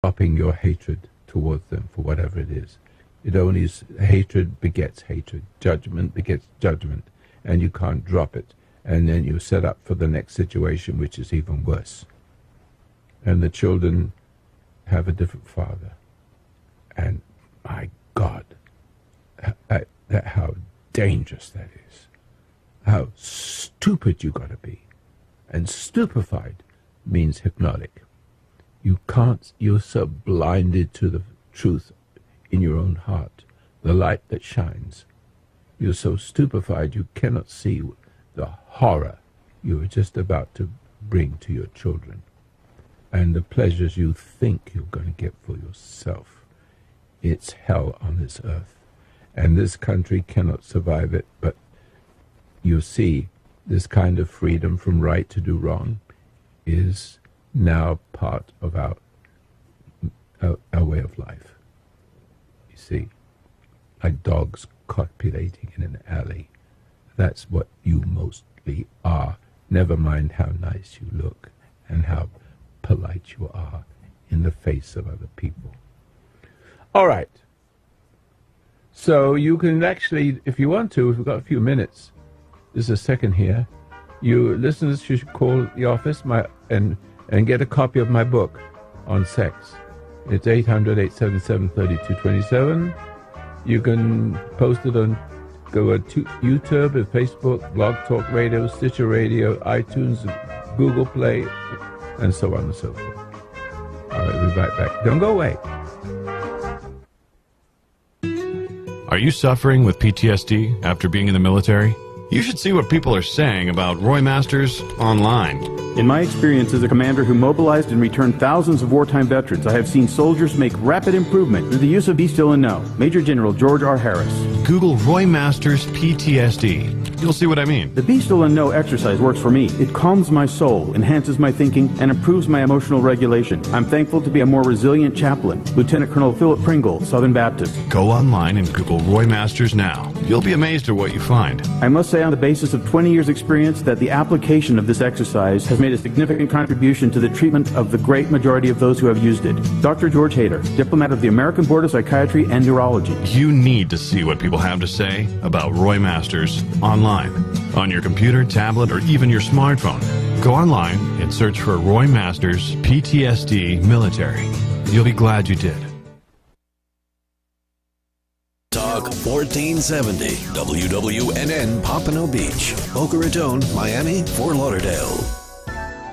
stopping your hatred towards them for whatever it is. It only is hatred begets hatred, judgment begets judgment, and you can't drop it. And then you set up for the next situation, which is even worse. And the children have a different father. And my God, how dangerous that is. How stupid you got to be. And stupefied means hypnotic. You're so blinded to the truth in your own heart, the light that shines. You're so stupefied you cannot see the horror you are just about to bring to your children and the pleasures you think you're going to get for yourself. It's hell on this earth, and this country cannot survive it. But you see, this kind of freedom from right to do wrong is now part of our way of life. You see, like dogs copulating in an alley. That's what you mostly are. Never mind how nice you look and how polite you are in the face of other people. All right. So you can actually, if you want to, we've got a few minutes. There's a second here. You listeners should call the office and get a copy of my book on sex. It's 800-877-3227. You can post it on go to YouTube and Facebook, Blog Talk Radio, Stitcher Radio, iTunes, Google Play, and so on and so forth. All right, we'll be right back. Don't go away. Are you suffering with PTSD after being in the military? You should see what people are saying about Roy Masters online. In my experience as a commander who mobilized and returned thousands of wartime veterans, I have seen soldiers make rapid improvement through the use of Be Still and Know. Major General George R. Harris. Google Roy Masters PTSD. You'll see what I mean. The Be Still and Know exercise works for me. It calms my soul, enhances my thinking, and improves my emotional regulation. I'm thankful to be a more resilient chaplain. Lieutenant Colonel Philip Pringle, Southern Baptist. Go online and Google Roy Masters now. You'll be amazed at what you find. I must say on the basis of 20 years' experience that the application of this exercise has made a significant contribution to the treatment of the great majority of those who have used it. Dr. George Hader, diplomat of the American Board of Psychiatry and Neurology. You need to see what people have to say about Roy Masters online, on your computer, tablet, or even your smartphone. Go online and search for Roy Masters PTSD Military. You'll be glad you did. Talk 1470 WWNN Pompano Beach, Boca Raton, Miami, Fort Lauderdale.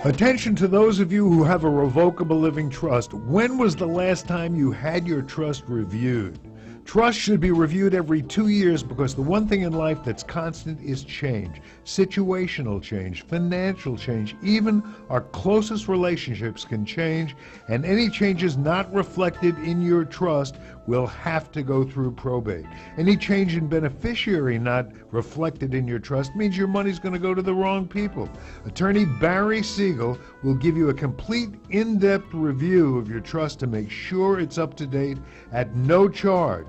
Attention to those of you who have a revocable living trust. When was the last time you had your trust reviewed? Trust should be reviewed every 2 years because the one thing in life that's constant is change. Situational change, financial change, even our closest relationships can change, and any changes not reflected in your trust will have to go through probate. Any change in beneficiary not reflected in your trust means your money's going to go to the wrong people. Attorney Barry Siegel will give you a complete, in-depth review of your trust to make sure it's up to date at no charge.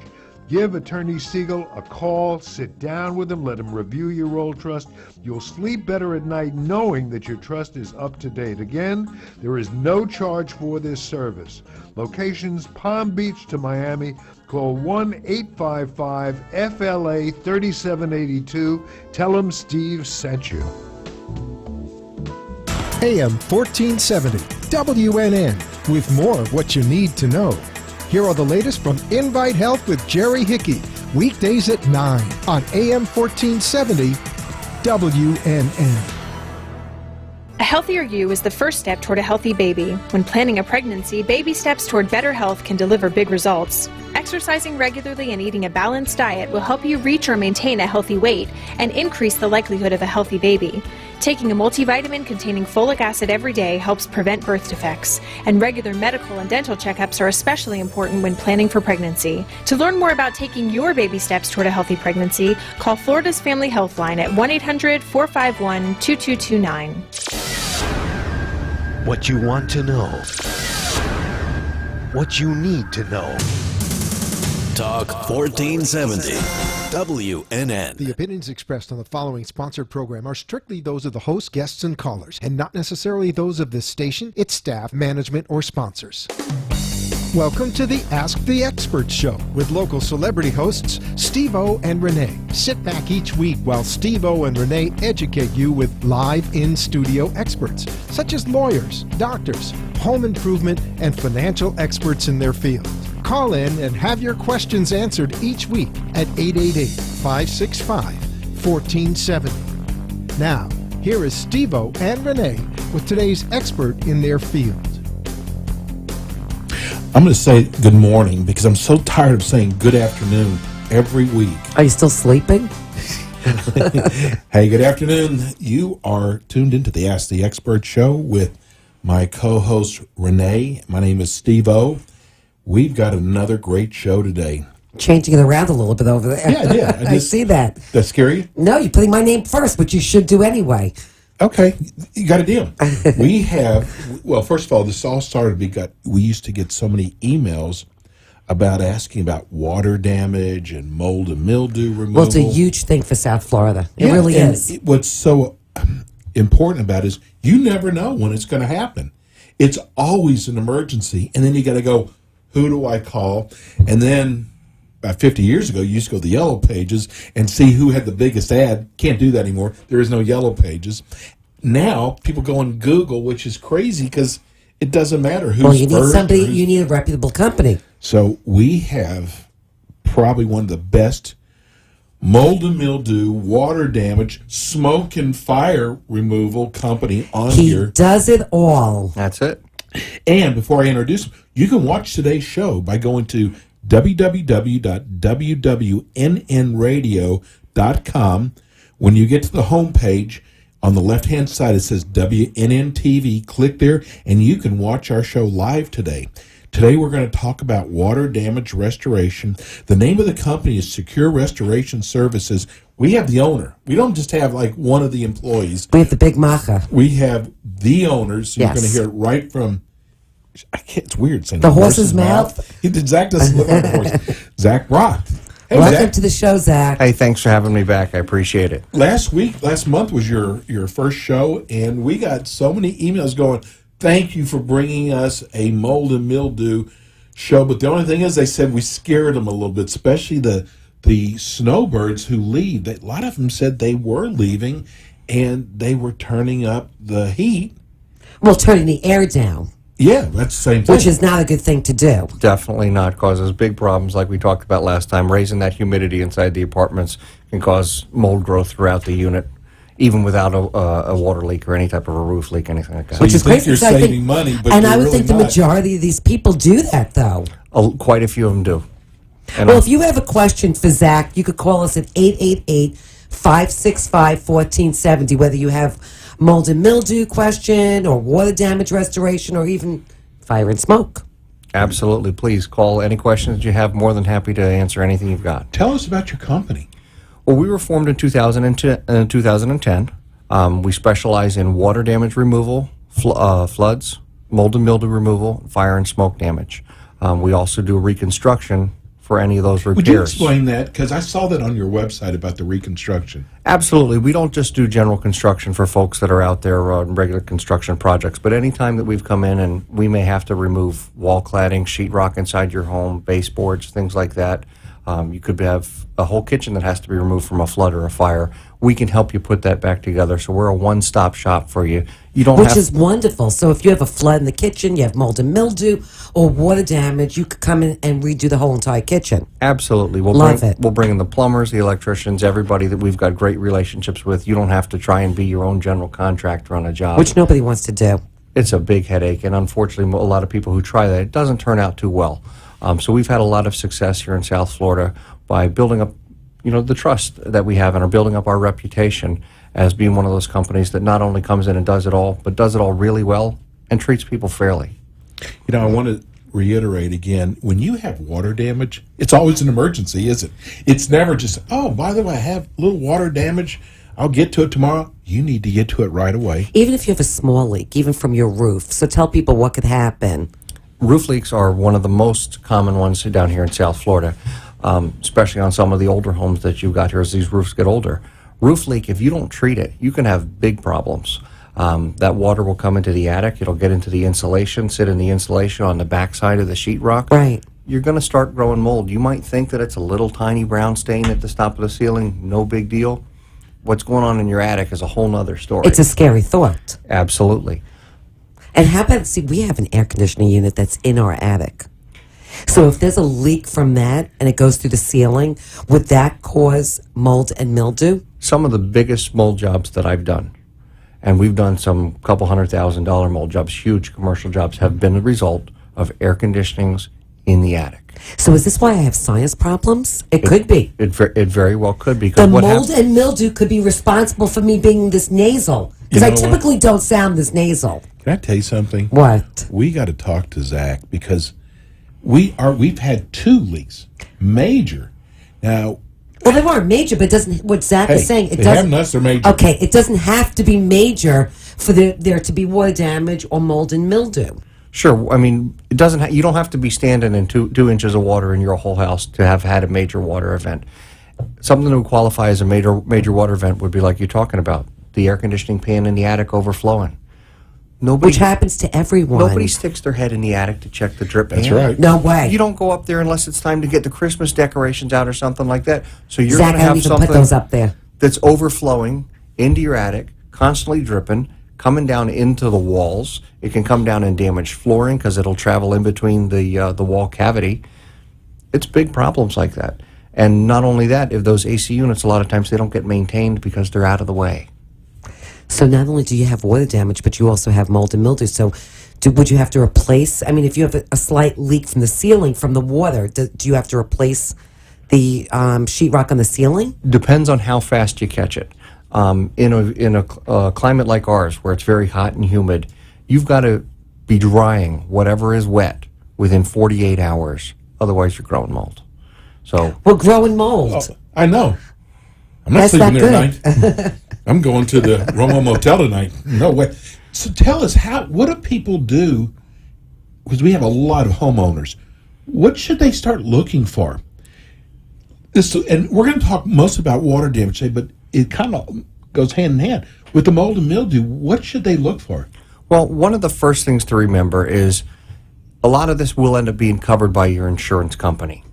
Give Attorney Siegel a call, sit down with him, let him review your old trust. You'll sleep better at night knowing that your trust is up to date. Again, there is no charge for this service. Locations Palm Beach to Miami. Call 1-855-FLA-3782. Tell them Steve sent you. AM 1470, WNN, with more of what you need to know. Here are the latest from Invite Health with Jerry Hickey, weekdays at 9 on AM 1470, WNN. A healthier you is the first step toward a healthy baby. When planning a pregnancy, baby steps toward better health can deliver big results. Exercising regularly and eating a balanced diet will help you reach or maintain a healthy weight and increase the likelihood of a healthy baby. Taking a multivitamin containing folic acid every day helps prevent birth defects, and regular medical and dental checkups are especially important when planning for pregnancy. To learn more about taking your baby steps toward a healthy pregnancy, call Florida's Family Health Line at 1-800-451-2229. What you want to know. What you need to know. Talk 1470 WNN. The opinions expressed on the following sponsored program are strictly those of the host, guests, and callers, and not necessarily those of this station, its staff, management, or sponsors. Welcome to the Ask the Expert Show with local celebrity hosts Steve O and Rene. Sit back each week while Steve O and Rene educate you with live in-studio experts, such as lawyers, doctors, home improvement, and financial experts in their field. Call in and have your questions answered each week at 888-565-1470. Now, here is Steve O and Rene with today's expert in their field. I'm going to say good morning because I'm so tired of saying good afternoon every week. Are you still sleeping? Hey, good afternoon. You are tuned into the Ask the Expert show with my co-host Rene. My name is Steve O. We've got another great show today. Changing it around a little bit over there. Yeah. I see that. That scare you? No, you're putting my name first, which you should do anyway. Okay, you got a deal. We have, well, first of all, this all started because we used to get so many emails about asking about water damage and mold and mildew removal. Well, it's a huge thing for South Florida. It really is. What's so important about it is you never know when it's going to happen. It's always an emergency, and then you got to go, who do I call? And then about 50 years ago, you used to go to the Yellow Pages and see who had the biggest ad. Can't do that anymore. There is no Yellow Pages. Now, people go on Google, which is crazy because it doesn't matter who's Well, you need first. somebody, you need a reputable company. So we have probably one of the best mold and mildew, water damage, smoke and fire removal company on here. He does it all. That's it. And before I introduce him, you can watch today's show by going to www.wwnnradio.com. When you get to the homepage, on the left-hand side, it says WNN TV. Click there, and you can watch our show live today. Today, we're going to talk about water damage restoration. The name of the company is Secure Restoration Services. We have the owner. We don't just have, like, one of the employees. We have the big macha. We have the owners. So Yes. You're going to hear it right from... it's weird saying The horse's mouth? Zach doesn't look like a horse. Zach Rock. Hey, Welcome Zach. to the show, Zach. Hey, thanks for having me back. I appreciate it. Last month was your first show, and we got so many emails going, thank you for bringing us a mold and mildew show. But the only thing is, they said we scared them a little bit, especially the snowbirds who leave. A lot of them said they were leaving, and they were turning up the heat. Well, turning the air down, Yeah, that's the same thing. which is not a good thing to do. Definitely not. Causes big problems like we talked about last time. Raising that humidity inside the apartments can cause mold growth throughout the unit, even without a water leak or any type of a roof leak, anything like that. So Which you is think crazy. you're So I think- saving money, but and you're I would really think the not. majority of these people do that, though. Quite a few of them do. And Well, if you have a question for Zach, you could call us at 888-565-1470, whether you have mold and mildew question or water damage restoration or even fire and smoke. absolutely, please call any questions you have. More than happy to answer anything you've got. Tell us about your company. Well, we were formed in 2010. We specialize in water damage removal, floods, mold and mildew removal, fire and smoke damage. We also do reconstruction for any of those repairs. Would you explain that? Because I saw that on your website about the reconstruction. Absolutely. We don't just do general construction for folks that are out there on regular construction projects, but any time that we've come in and we may have to remove wall cladding, sheetrock inside your home, baseboards, things like that. You could have a whole kitchen that has to be removed from a flood or a fire. We can help you put that back together. So we're a one-stop shop for you. You don't Which have is wonderful. So if you have a flood in the kitchen, you have mold and mildew or water damage, you could come in and redo the whole entire kitchen. Absolutely. Love it. We'll bring in the plumbers, the electricians, everybody that we've got great relationships with. You don't have to try and be your own general contractor on a job. Which nobody wants to do. It's a big headache, and unfortunately, a lot of people who try that, it doesn't turn out too well. So we've had a lot of success here in South Florida by building up, the trust that we have and are building up our reputation as being one of those companies that not only comes in and does it all, but does it all really well and treats people fairly. I want to reiterate again, when you have water damage, it's always an emergency, isn't it? It's never just, oh, by the way, I have a little water damage. I'll get to it tomorrow. You need to get to it right away. Even if you have a small leak, even from your roof. So tell people what could happen. Roof leaks are one of the most common ones down here in South Florida, especially on some of the older homes that you've got here as these roofs get older. Roof leak, if you don't treat it, you can have big problems. That water will come into the attic. It'll get into the insulation, sit in the insulation on the backside of the sheetrock. Right. You're going to start growing mold. You might think that it's a little tiny brown stain at the top of the ceiling, no big deal. What's going on in your attic is a whole nother story. It's a scary thought. Absolutely. And how about, see, we have an air conditioning unit that's in our attic. So if there's a leak from that and it goes through the ceiling, would that cause mold and mildew? Some of the biggest mold jobs that I've done, and we've done some couple $100,000 mold jobs, huge commercial jobs, have been the result of air conditionings in the attic. So is this why I have sinus problems? It could be. It very well could be. 'Cause The what mold and mildew could be responsible for me being this nasal. Because I typically don't sound this nasal. Can I tell you something? What? We got to talk to Zach because we've had 2 leaks, major. Now, Well, they weren't major, but it doesn't. What Zach is saying, it they doesn't. haven't unless they're major. Okay, it doesn't have to be major for there to be water damage or mold and mildew. Sure. I mean, it doesn't. You don't have to be standing in 2 inches of water in your whole house to have had a major water event. Something that would qualify as a major water event would be like you're talking about, the air conditioning pan in the attic overflowing. Which happens to everyone. Nobody sticks their head in the attic to check the drip pan. That's right. No way. You don't go up there unless it's time to get the Christmas decorations out or something like that. So you're Zach, going to how have do you something put those up there? that's overflowing into your attic, constantly dripping, coming down into the walls. It can come down and damage flooring because it'll travel in between the wall cavity. It's big problems like that. And not only that, if those AC units, a lot of times they don't get maintained because they're out of the way. So not only do you have water damage, but you also have mold and mildew. So would you have to replace, I mean, if you have a slight leak from the ceiling from the water, do you have to replace the sheetrock on the ceiling? Depends on how fast you catch it. In a climate like ours, where it's very hot and humid, you've got to be drying whatever is wet within 48 hours. Otherwise, you're growing mold. So We're growing mold. Oh, I know. I'm not That's sleeping not there good. tonight. I'm going to the Roma Motel tonight. No way. So tell us, what do people do? Because we have a lot of homeowners. What should they start looking for? And we're going to talk most about water damage today, but it kind of goes hand in hand. With the mold and mildew, what should they look for? Well, one of the first things to remember is a lot of this will end up being covered by your insurance company.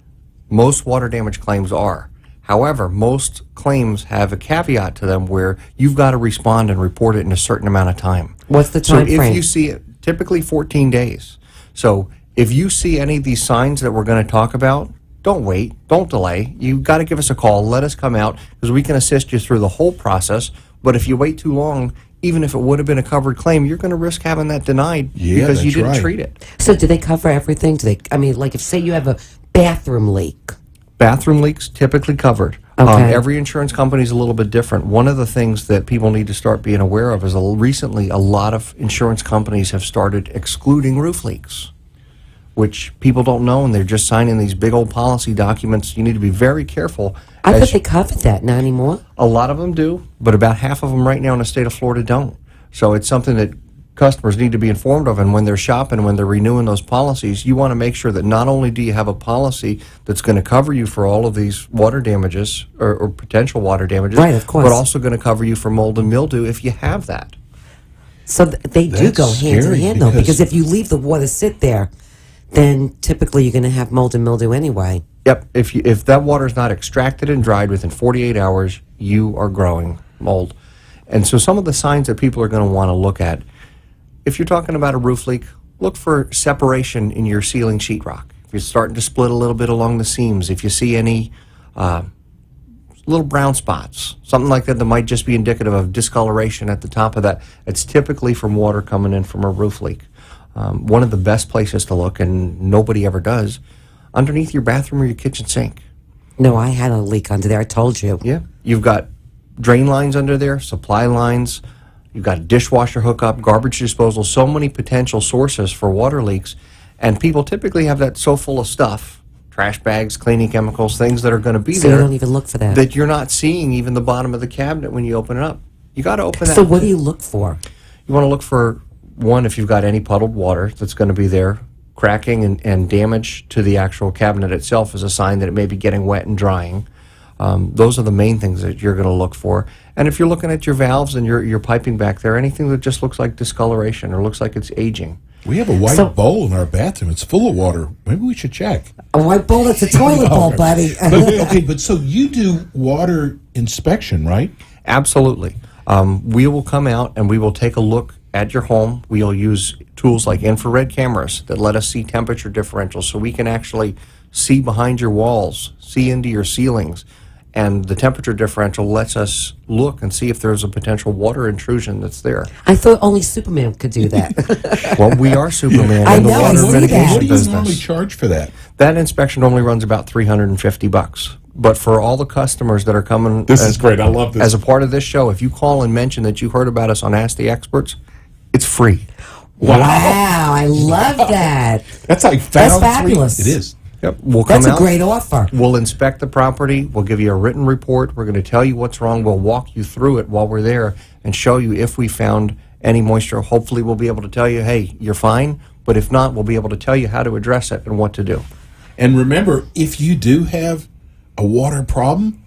Most water damage claims are. However, most claims have a caveat to them where you've got to respond and report it in a certain amount of time. What's the time So frame? if you see it, typically 14 days. So if you see any of these signs that we're going to talk about, don't wait, don't delay. You've got to give us a call. Let us come out because we can assist you through the whole process. But if you wait too long, even if it would have been a covered claim, you're going to risk having that denied because you that's didn't right. treat it. So do they cover everything? Do they? I mean, like if say you have a bathroom leak. Bathroom leaks typically covered. Okay. Every insurance company is a little bit different. One of the things that people need to start being aware of is recently a lot of insurance companies have started excluding roof leaks, which people don't know, and they're just signing these big old policy documents. You need to be very careful. I thought they covered that. Not anymore. A lot of them do, but about half of them right now in the state of Florida don't. So it's something that customers need to be informed of, and when they're shopping, when they're renewing those policies, you want to make sure that not only do you have a policy that's going to cover you for all of these water damages or potential water damages, Right, of course. but also going to cover you for mold and mildew if you have that. So they do That's go hand in scary hand, though, because- because if you leave the water sit there, then typically you're going to have mold and mildew anyway. Yep, if that water is not extracted and dried within 48 hours, you are growing mold. And so some of the signs that people are going to want to look at, if you're talking about a roof leak, look for separation in your ceiling sheetrock. If you're starting to split a little bit along the seams, if you see any little brown spots, something like that might just be indicative of discoloration at the top of that, it's typically from water coming in from a roof leak. One of the best places to look, and nobody ever does, underneath your bathroom or your kitchen sink. No, I had a leak under there. I told you. Yeah, you've got drain lines under there, supply lines, you've got a dishwasher hookup, garbage disposal, so many potential sources for water leaks. And people typically have that so full of stuff, trash bags, cleaning chemicals, things that are going to be So there you don't even look for that. that you're not seeing even the bottom of the cabinet when you open it up. You got to open that. So what do you look for? You want to look for, one, if you've got any puddled water that's going to be there. Cracking and damage to the actual cabinet itself is a sign that it may be getting wet and drying. Those are the main things that you're going to look for. And if you're looking at your valves and your piping back there, anything that just looks like discoloration or looks like it's aging. We have a white bowl in our bathroom. It's full of water. Maybe we should check. A white bowl? It's a toilet bowl, buddy. But so you do water inspection, right? Absolutely. We will come out and we will take a look at your home. We'll use tools like infrared cameras that let us see temperature differentials, so we can actually see behind your walls, see into your ceilings. And the temperature differential lets us look and see if there's a potential water intrusion that's there. I thought only Superman could do that. Well, we are Superman I in the know, I water see that. mitigation What do you business. normally charge for that? That inspection normally runs about $350. But for all the customers that are coming, This is great. I love this. as a part of this show, if you call and mention that you heard about us on Ask the Experts, it's free. Wow, I love that. That's like That's found fabulous. It is. Yep, we'll come That's a out. great offer. We'll inspect the property. We'll give you a written report. We're going to tell you what's wrong. We'll walk you through it while we're there and show you if we found any moisture. Hopefully, we'll be able to tell you, hey, you're fine. But if not, we'll be able to tell you how to address it and what to do. And remember, if you do have a water problem,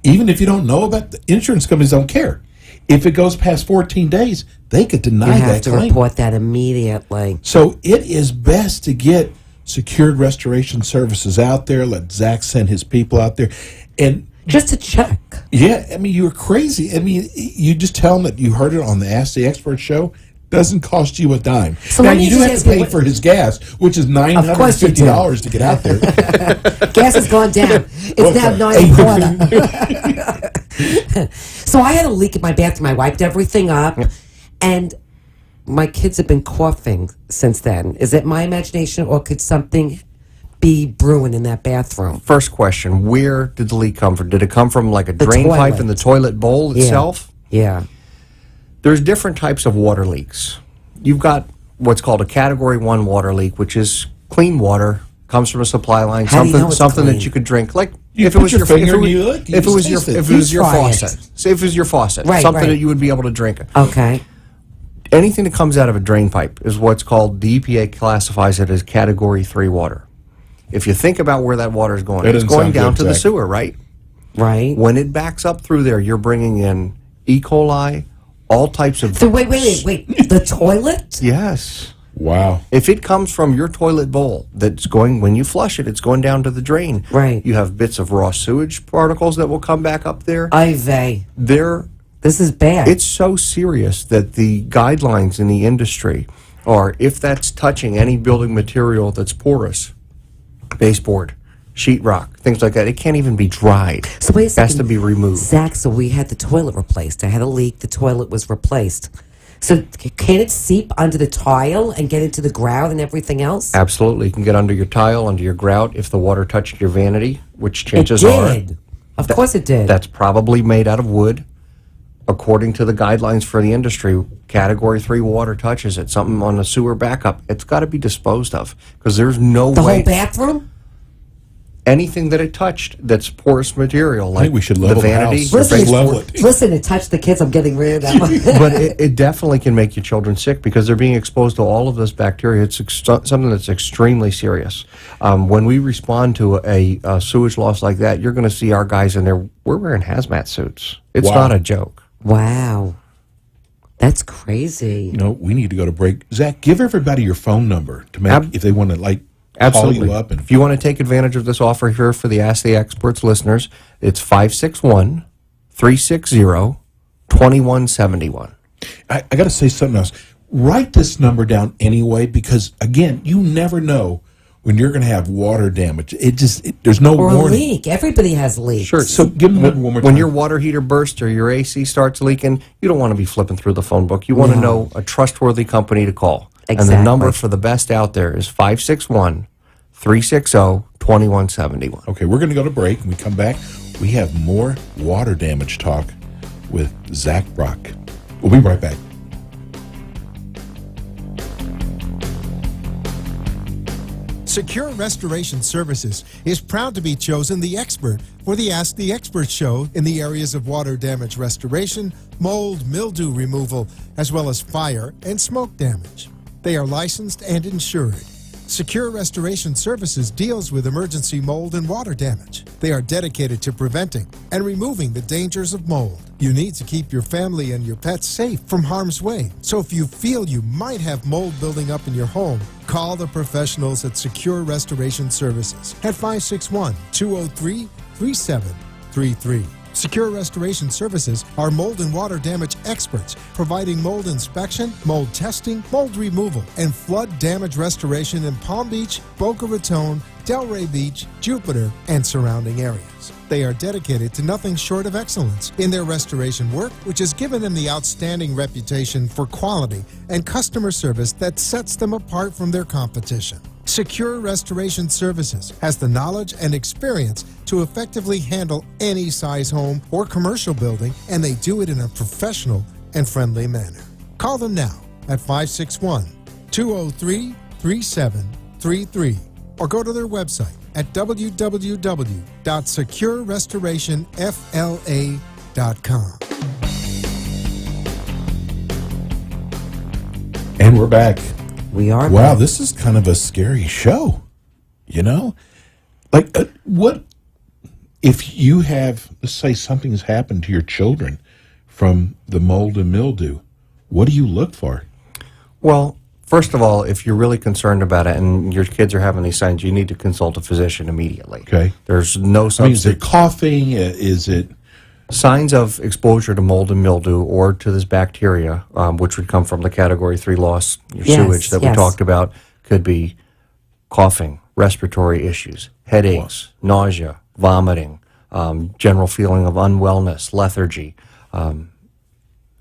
even if you don't know about it, the insurance companies don't care. If it goes past 14 days, they could deny You that have to claim. report that immediately. So it is best to get secured restoration services out there. Let Zach send his people out there. And Just to check. yeah, I mean, you're crazy. I mean, you just tell them that you heard it on the Ask the Expert show. Doesn't cost you a dime. So now, let me you do just have ask to you pay what- for his gas, which is $950 to get out there. Gas has gone down. It's now $9.25. So I had a leak in my bathroom. I wiped everything up, and my kids have been coughing since then. Is it my imagination, or could something be brewing in that bathroom? First question, where did the leak come from? Did it come from like a drain toilet. pipe in the toilet bowl itself? Yeah. There's different types of water leaks. You've got what's called a Category 1 water leak, which is clean water, comes from a supply line, How do you know it's something clean? that you could drink. Like You if it put was your your finger if it and was- you lick, you if it just was your taste it. if it was your You try it. faucet. Say if it was your faucet, Right, something right. that you would be able to drink. Okay. Anything that comes out of a drain pipe is what's called, the EPA classifies it as Category 3 water. If you think about where that water is going, That it's doesn't going sound down good, to the Zach. sewer, right? Right. When it backs up through there, you're bringing in E. coli, all types of... So wait. The toilet? Yes. Wow. If it comes from your toilet bowl that's going, when you flush it, it's going down to the drain. Right. You have bits of raw sewage particles that will come back up there. Ivy. This is bad. It's so serious that the guidelines in the industry are, if that's touching any building material that's porous, baseboard, sheetrock, things like that, it can't even be dried. So wait a It second. has to be removed. Zach, so we had the toilet replaced. I had a leak. The toilet was replaced. So can it seep under the tile and get into the grout and everything else? Absolutely. You can get under your tile, under your grout, if the water touched your vanity, which chances it are. did. Of course it did. That's probably made out of wood. According to the guidelines for the industry, Category 3 water touches it, something on a sewer backup, it's got to be disposed of, because there's no the way... whole bathroom? Anything that it touched that's porous material, like think we should the level the vanity... house. your Listen, baseboard- level it. Listen, it touched the kids. I'm getting rid of that one. but it definitely can make your children sick because they're being exposed to all of this bacteria. It's something that's extremely serious. When we respond to a sewage loss like that, you're going to see our guys in there. We're wearing hazmat suits. It's Wow. not a joke. Wow. That's crazy. You know, we need to go to break. Zach, give everybody your phone number to make if they want to call Absolutely. you up. And If you want to take advantage of this offer here for the Ask the Experts listeners, it's 561-360-2171. I got to say something else. Write this number down anyway, because again, you never know when you're going to have water damage. There's no Or a warning. leak. Everybody has leaks. Sure. So give them the number one more time. When your water heater bursts or your AC starts leaking, you don't want to be flipping through the phone book. You want to No. know a trustworthy company to call. And the Exactly. number for the best out there is 561-360-2171. Okay, we're going to go to break. When we come back, we have more water damage talk with Zach Brock. We'll be right back. Secure Restoration Services is proud to be chosen the expert for the Ask the Expert show in the areas of water damage restoration, mold, mildew removal, as well as fire and smoke damage. They are licensed and insured. Secure Restoration Services deals with emergency mold and water damage. They are dedicated to preventing and removing the dangers of mold. You need to keep your family and your pets safe from harm's way. So if you feel you might have mold building up in your home, call the professionals at Secure Restoration Services at 561-203-3733. Secure Restoration Services are mold and water damage experts, providing mold inspection, mold testing, mold removal, and flood damage restoration in Palm Beach, Boca Raton, Delray Beach, Jupiter, and surrounding areas. They are dedicated to nothing short of excellence in their restoration work, which has given them the outstanding reputation for quality and customer service that sets them apart from their competition. Secure Restoration Services has the knowledge and experience to effectively handle any size home or commercial building, and they do it in a professional and friendly manner. Call them now at 561-203-3733 or go to their website at www.securerestorationfla.com. And we're back. We are. Wow, back. this is kind of a scary show. You know? Like, what if you have, let's say something has happened to your children from the mold and mildew? What do you look for? Well, first of all, if you're really concerned about it and your kids are having these signs, you need to consult a physician immediately. Okay. There's no I mean, is substitute. it coughing? Is it... Signs of exposure to mold and mildew or to this bacteria, which would come from the Category 3 loss, your sewage that we talked about, could be coughing, respiratory issues, headaches, nausea, vomiting, general feeling of unwellness, lethargy.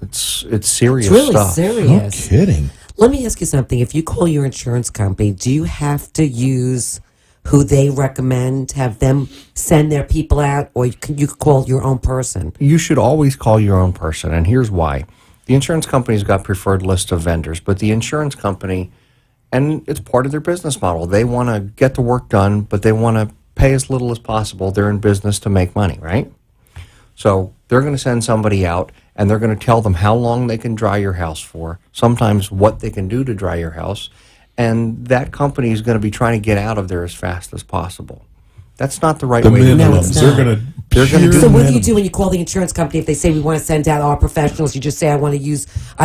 It's serious It's really stuff. serious. No kidding. Let me ask you something. If you call your insurance company, do you have to use who they recommend, have them send their people out, or you could call your own person? You should always call your own person, and here's why. The insurance company's got preferred list of vendors, but the insurance company, and it's part of their business model, they want to get the work done, but they want to pay as little as possible. They're in business to make money, right? So they're going to send somebody out, and they're going to tell them how long they can dry your house for, sometimes what they can do to dry your house, and that company is going to be trying to get out of there as fast as possible. That's not the right The way to do No, it. it's minimums. They're not. going to... So what do you do when you call the insurance company if they say we want to send out our professionals? You just say I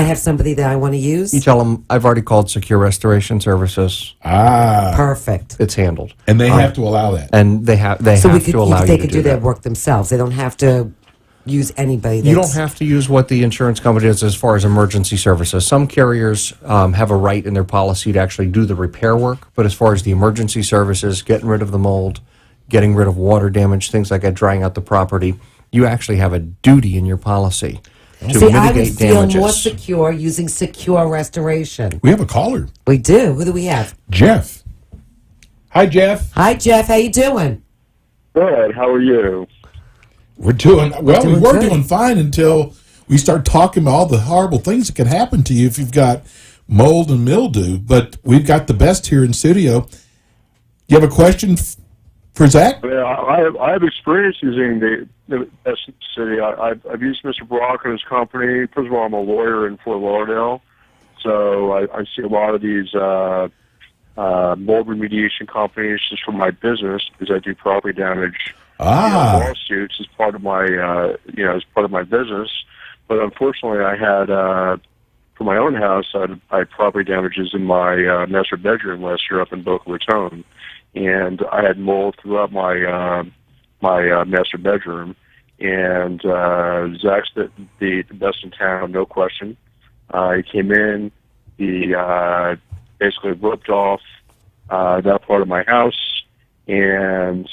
have somebody that I want to use? You tell them, I've already called Secure Restoration Services. Perfect. It's handled. And they have to allow that. And they have So to allow you they to could do do their that. work themselves. They don't have to use anybody. You don't have to use what the insurance company does as far as emergency services. Some carriers have a right in their policy to actually do the repair work, but as far as the emergency services, getting rid of the mold, getting rid of water damage, things like that, drying out the property, you actually have a duty in your policy to See, I would mitigate feel damages. more secure using Secure Restoration. We have a caller. We do. Who do we have? Jeff. Hi, Jeff. Hi, Jeff. How you doing? Good. How are you? We're doing... Well, we doing were good. doing fine until we start talking about all the horrible things that can happen to you if you've got mold and mildew. But we've got the best here in studio. You have a question for Zach? I have experience using the city. I've used Mr. Brock and his company. First of all, I'm a lawyer in Fort Lauderdale, so I see a lot of these mold remediation companies just for my business because I do property damage lawsuits as part of my as part of my business. But unfortunately, I had for my own house, I had property damages in my master bedroom last year up in Boca Raton. And I had mold throughout my master bedroom, and Zach's the best in town, no question. He came in, he basically ripped off that part of my house, and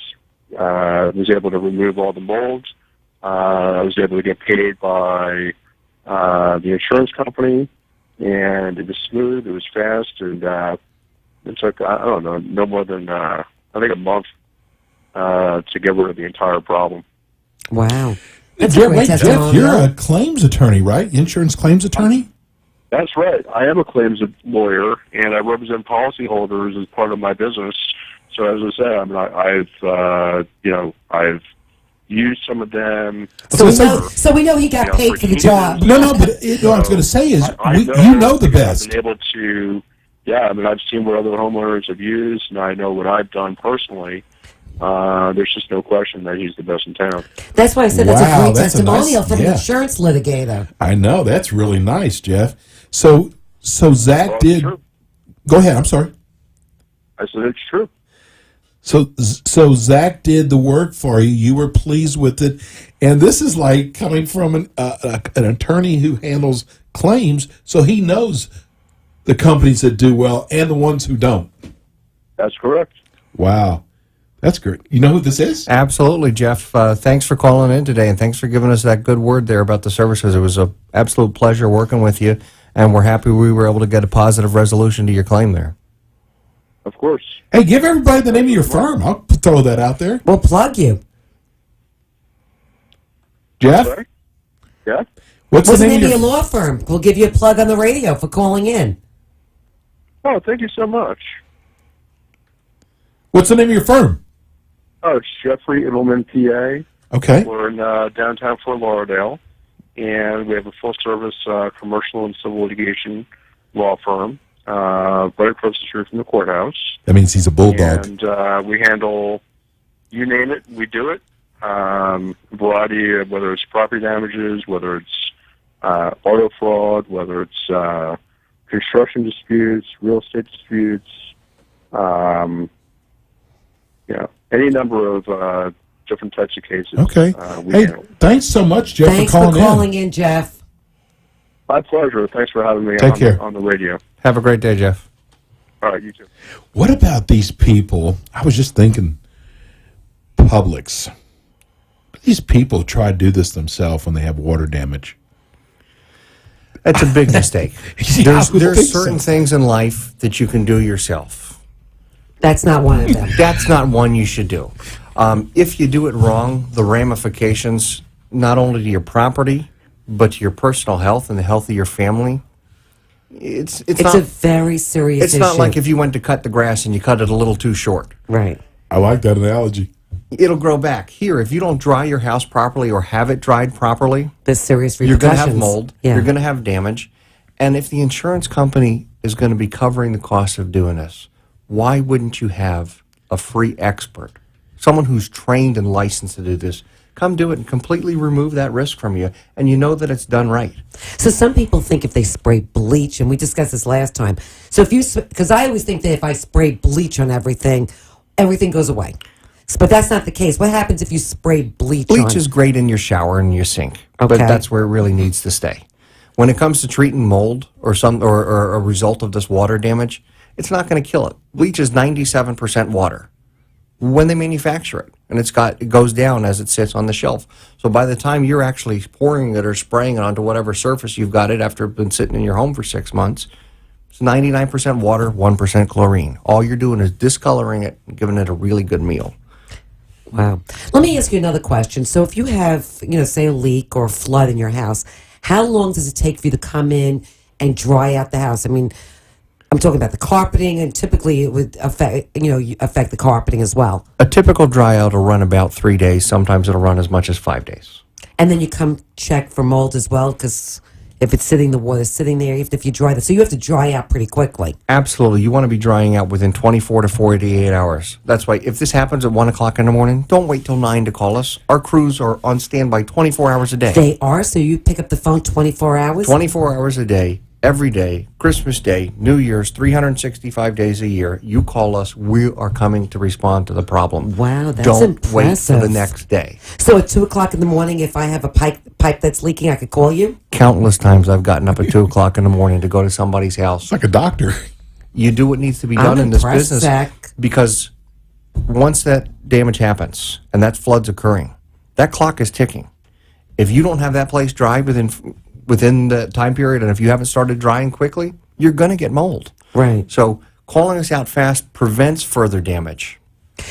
was able to remove all the mold. I was able to get paid by the insurance company, and it was smooth, it was fast, and it took, I don't know, no more than, I think a month to get rid of the entire problem. Wow. That's a Jeff, great wait, Jeff, testimonial. you're a claims attorney, right? Insurance claims attorney? That's right. I am a claims lawyer, and I represent policyholders as part of my business. So as I say, I mean, I've used some of them. So we know he got paid for the job. No, but what I was going to say is, I you know the because best. I've been able to yeah, I mean, I've seen what other homeowners have used, and I know what I've done personally. There's just no question that he's the best in town. That's why I said that's a Wow, great that's a testimonial nice- from an yeah. insurance litigator. I know. That's really nice, Jeff. So Zach Well, it's did. true. Go ahead. I'm sorry. I said it's true. So Zach did the work for you. You were pleased with it, and this is like coming from an attorney who handles claims, so he knows the companies that do well and the ones who don't. That's correct. Wow, that's great. You know who this is? Absolutely, Jeff. Thanks for calling in today, and thanks for giving us that good word there about the services. It was an absolute pleasure working with you, and we're happy we were able to get a positive resolution to your claim there. Of course. Hey, give everybody the name of your firm. I'll throw that out there. We'll plug you. Jeff, Sorry? Yeah? what's What's the the name name of of your? your law firm? We'll give you a plug on the radio for calling in. Oh, thank you so much. What's the name of your firm? Oh, it's Jeffrey Edelman, PA. Okay. We're in downtown Fort Lauderdale, and we have a full-service commercial and civil litigation law firm right across the street from the courthouse. That means he's a bulldog. And we handle, you name it, we do it. A variety of, whether it's property damages, whether it's auto fraud, whether it's construction disputes, real estate disputes, any number of different types of cases. Okay. We Hey, handle. thanks so much, Jeff, Thanks for for calling calling in, Jeff. My pleasure. Thanks for having me Take care. on the radio. Have a great day, Jeff. All right, you too. What about these people? I was just thinking, Publix. These people try to do this themselves when they have water damage. That's a big mistake. Yeah, I would think There's so. certain things in life that you can do yourself. That's not one of them. That's not one you should do. If you do it wrong, the ramifications, not only to your property, but to your personal health and the health of your family, it's not, a very serious it's issue. not like if you went to cut the grass and you cut it a little too short. Right. I like that analogy. It'll grow back. Here, if you don't dry your house properly or have it dried properly, There's serious you're going repercussions. to have mold. Yeah. You're going to have damage. And if the insurance company is going to be covering the cost of doing this, why wouldn't you have a free expert, someone who's trained and licensed to do this, come do it and completely remove that risk from you, and you know that it's done right? So some people think if they spray bleach, and we discussed this last time. So if you, because I always think that if I spray bleach on everything, everything goes away. But that's not the case. What happens if you spray bleach on? Bleach is great in your shower and your sink, but Okay. that's where it really needs to stay. When it comes to treating mold or a result of this water damage, it's not going to kill it. Bleach is 97% water when they manufacture it, and it goes down as it sits on the shelf. So by the time you're actually pouring it or spraying it onto whatever surface you've got it after it's been sitting in your home for 6 months, it's 99% water, 1% chlorine. All you're doing is discoloring it and giving it a really good meal. Wow. Let me ask you another question. So if you have, say a leak or a flood in your house, how long does it take for you to come in and dry out the house? I mean, I'm talking about the carpeting, and typically it would affect the carpeting as well. A typical dry out will run about 3 days. Sometimes it'll run as much as 5 days. And then you come check for mold as well, because if it's the water's sitting there, even if you dry that. So you have to dry out pretty quickly. Absolutely. You want to be drying out within 24 to 48 hours. That's why if this happens at 1 o'clock in the morning, don't wait till 9 to call us. Our crews are on standby 24 hours a day. They are? So you pick up the phone 24 hours? 24 hours a day, every day, Christmas Day, New Year's, 365 days a year. You call us, we are coming to respond to the problem. Wow, that's Don't impressive. wait till the next day. So at 2 o'clock in the morning, if I have a pipe that's leaking, I could call you? Countless times I've gotten up at 2 o'clock in the morning to go to somebody's house. It's like a doctor. You do what needs to be I'm done in this impressed, business, Zach. because once that damage happens and that flood's occurring, that clock is ticking. If you don't have that place dry within the time period, and if you haven't started drying quickly, you're going to get mold. Right. So calling us out fast prevents further damage.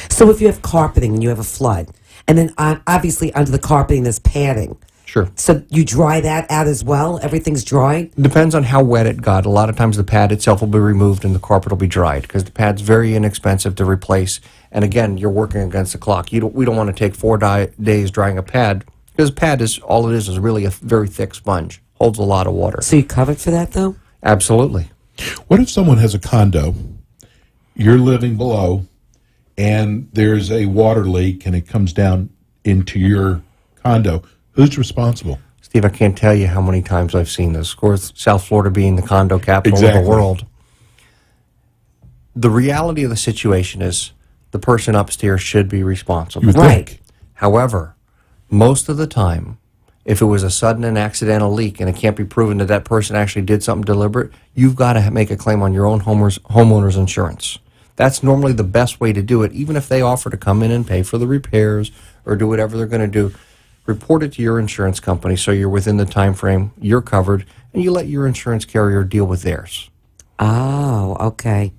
So if you have carpeting and you have a flood, and then obviously under the carpeting there's padding. Sure. So you dry that out as well? Everything's dried? Depends on how wet it got. A lot of times the pad itself will be removed and the carpet will be dried, because the pad's very inexpensive to replace. And again, you're working against the clock. We don't want to take 4 days drying a pad, because pad is really a very thick sponge. Holds a lot of water. So you covered for that though? Absolutely. What if someone has a condo, you're living below, and there's a water leak and it comes down into your condo? Who's responsible? Steve, I can't tell you how many times I've seen this. Of course, South Florida being the condo capital of the world. The reality of the situation is the person upstairs should be responsible. You would think. However, most of the time, if it was a sudden and accidental leak and it can't be proven that that person actually did something deliberate, you've got to make a claim on your own homeowner's insurance. That's normally the best way to do it, even if they offer to come in and pay for the repairs or do whatever they're going to do. Report it to your insurance company so you're within the time frame, you're covered, and you let your insurance carrier deal with theirs. Oh, okay.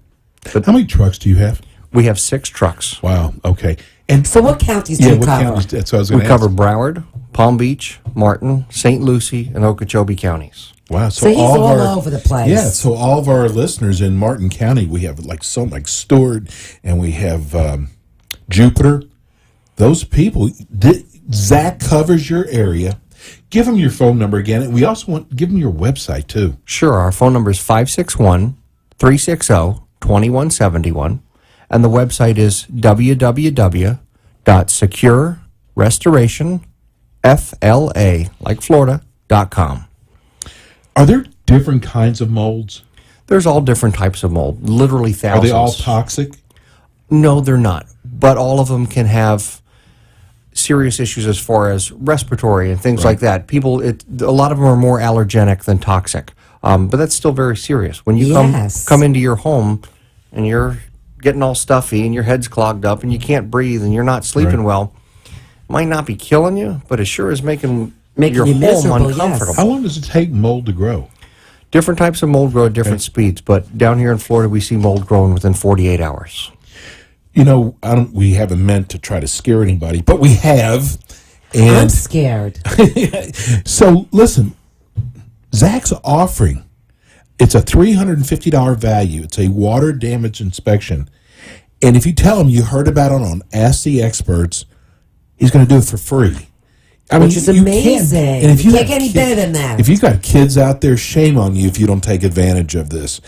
But how many trucks do you have? We have 6 trucks. Wow, okay. And so what counties do you cover? Counties, that's what I was we cover Broward, Palm Beach, Martin, St. Lucie, and Okeechobee counties. Wow, so he's all over the place. Yeah, so all of our listeners in Martin County, we have like Stewart, and we have Jupiter. Those people, Zach covers your area. Give them your phone number again, and we also want give them your website too. Sure, our phone number is 561-360-2171, and the website is www.securerestorationfla, like Florida.com. Are there different kinds of molds? There's all different types of mold, literally thousands. Are they all toxic? No, they're not. But all of them can have serious issues as far as respiratory and things like that. A lot of them are more allergenic than toxic. But that's still very serious. When you come into your home and you're getting all stuffy and your head's clogged up and you can't breathe and you're not sleeping well, it might not be killing you, but it sure is making your you home miserable, uncomfortable. yes. How long does it take mold to grow? Different types of mold grow at different speeds, but down here in Florida, we see mold growing within 48 hours. You know, we haven't meant to try to scare anybody, but we have. And I'm scared. So, listen, Zach's offering, it's a $350 value. It's a water damage inspection. And if you tell him you heard about it on Ask the Experts, he's going to do it for free. Which is amazing. And if you can't get any better than that. If you've got kids out there, shame on you if you don't take advantage of this.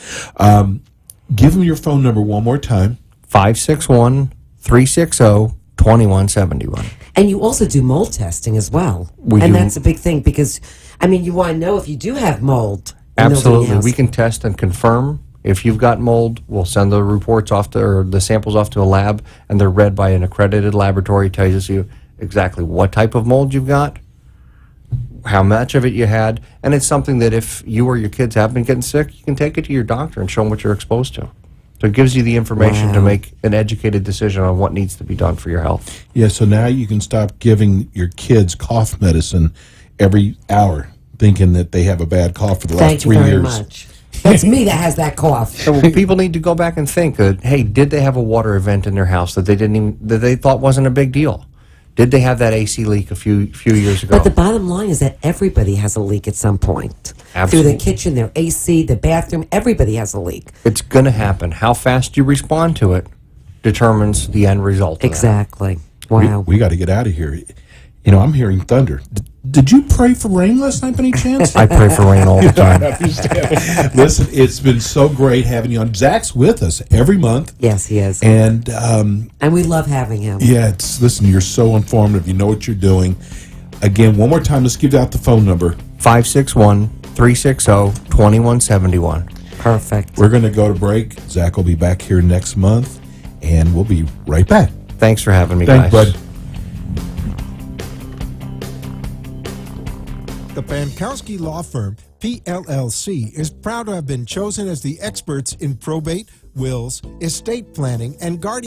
Give them your phone number one more time. 561-360-2171. And you also do mold testing as well. That's a big thing because, you want to know if you do have mold. Absolutely. We can test and confirm. If you've got mold, we'll send the reports or the samples off to a lab, and they're read by an accredited laboratory. Tells you exactly what type of mold you've got, how much of it you had, and it's something that if you or your kids have been getting sick, you can take it to your doctor and show them what you're exposed to. So it gives you the information to make an educated decision on what needs to be done for your health. Yeah, so now you can stop giving your kids cough medicine every hour, thinking that they have a bad cough for the last 3 years. Thank you very much. That's me that has that cough. So people need to go back and think, hey, did they have a water event in their house that they thought wasn't a big deal? Did they have that AC leak a few years ago? But the bottom line is that everybody has a leak at some point. Absolutely. Through the kitchen, their AC, the bathroom, everybody has a leak. It's going to happen. How fast you respond to it determines the end result. Exactly. Wow. We got to get out of here. I'm hearing thunder. Did you pray for rain last night by any chance? I pray for rain all the time. I understand. Listen, it's been so great having you on. Zach's with us every month. Yes, he is. And we love having him. Yeah, listen, you're so informative. You know what you're doing. Again, one more time, let's give out the phone number. 561-360-2171. Perfect. We're going to go to break. Zach will be back here next month, and we'll be right back. Thanks for having me, Thanks, guys. bud. The Pankowski Law Firm, PLLC, is proud to have been chosen as the experts in probate, wills, estate planning, and guardianship.